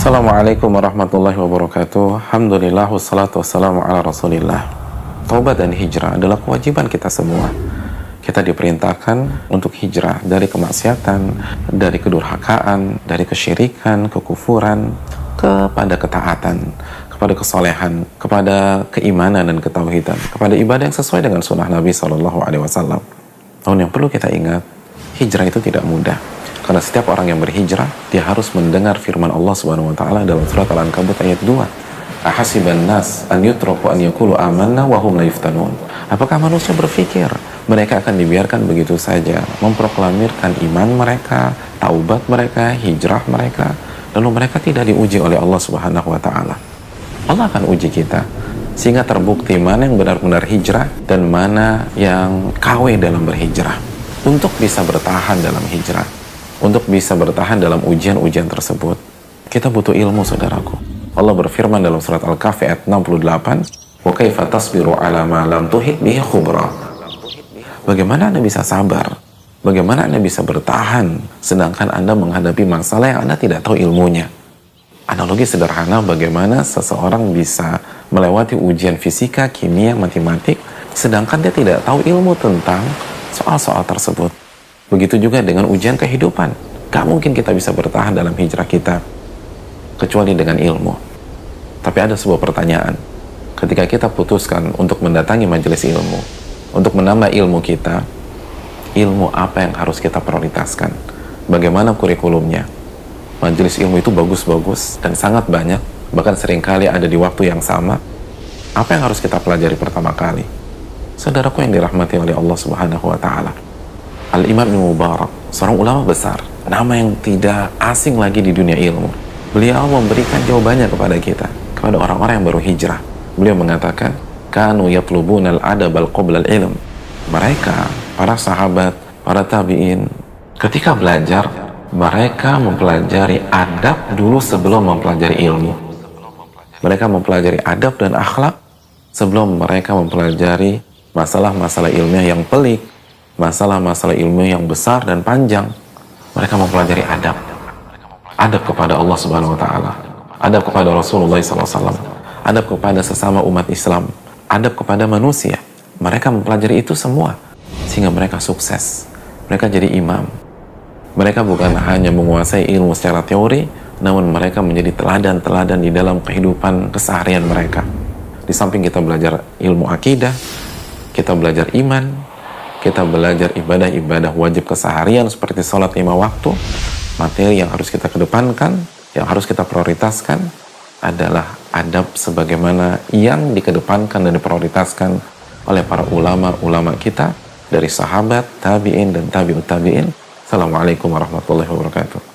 Assalamualaikum warahmatullahi wabarakatuh. Alhamdulillah wassalatu wassalamu ala rasulillah. Taubat dan hijrah adalah kewajiban kita semua. Kita diperintahkan untuk hijrah dari kemaksiatan, dari kedurhakaan, dari kesyirikan, kekufuran, kepada ketaatan, kepada kesolehan, kepada keimanan dan ketauhidan, kepada ibadah yang sesuai dengan sunnah Nabi SAW. Namun yang perlu kita ingat, hijrah itu tidak mudah. Karena setiap orang yang berhijrah, dia harus mendengar firman Allah Subhanahu wa taala dalam surat Al-Ankabut ayat 2. Ahasiban nas an yutraku an yaqulu amanna wa hum la yuftanun. Apakah manusia berpikir mereka akan dibiarkan begitu saja memproklamirkan iman mereka, taubat mereka, hijrah mereka, lalu mereka tidak diuji oleh Allah Subhanahu wa taala? Allah akan uji kita sehingga terbukti mana yang benar-benar hijrah dan mana yang KW dalam berhijrah. Untuk bisa bertahan dalam hijrah, untuk bisa bertahan dalam ujian-ujian tersebut, kita butuh ilmu, saudaraku. Allah berfirman dalam surat Al-Kahfi ayat 68, "Wa kaifa tasbiru 'ala ma lam tuhit bihi khubra." Bagaimana Anda bisa sabar? Bagaimana Anda bisa bertahan sedangkan Anda menghadapi masalah yang Anda tidak tahu ilmunya? Analogi sederhana bagaimana seseorang bisa melewati ujian fisika, kimia, matematik sedangkan dia tidak tahu ilmu tentang soal-soal tersebut. Begitu juga dengan ujian kehidupan. Gak mungkin kita bisa bertahan dalam hijrah kita kecuali dengan ilmu. Tapi ada sebuah pertanyaan. Ketika kita putuskan untuk mendatangi majelis ilmu, untuk menambah ilmu kita, ilmu apa yang harus kita prioritaskan? Bagaimana kurikulumnya? Majelis ilmu itu bagus-bagus dan sangat banyak, bahkan seringkali ada di waktu yang sama. Apa yang harus kita pelajari pertama kali? Saudaraku yang dirahmati oleh Allah Subhanahu wa taala, Al-Imam Ibnu Mubarak, seorang ulama besar, nama yang tidak asing lagi di dunia ilmu. Beliau memberikan jawabannya kepada kita, kepada orang-orang yang baru hijrah. Beliau mengatakan, "Kanu yatlubuna al-adab al-qabla al-ilm." Mereka, para sahabat, para tabi'in, ketika belajar, mereka mempelajari adab dulu sebelum mempelajari ilmu. Mereka mempelajari adab dan akhlak sebelum mereka mempelajari masalah-masalah ilmiah yang pelik, masalah-masalah ilmu yang besar dan panjang. Mereka mempelajari adab. Adab kepada Allah Subhanahu wa taala, adab kepada Rasulullah SAW, adab kepada sesama umat Islam, adab kepada manusia. Mereka mempelajari itu semua sehingga mereka sukses. Mereka jadi imam. Mereka bukan hanya menguasai ilmu secara teori, namun mereka menjadi teladan-teladan di dalam kehidupan keseharian mereka. Di samping kita belajar ilmu akidah, kita belajar iman, kita belajar ibadah-ibadah wajib keseharian seperti sholat 5 waktu. Materi yang harus kita kedepankan, yang harus kita prioritaskan adalah adab sebagaimana yang dikedepankan dan diprioritaskan oleh para ulama-ulama kita dari sahabat, tabi'in, dan tabi'ut tabi'in. Assalamualaikum warahmatullahi wabarakatuh.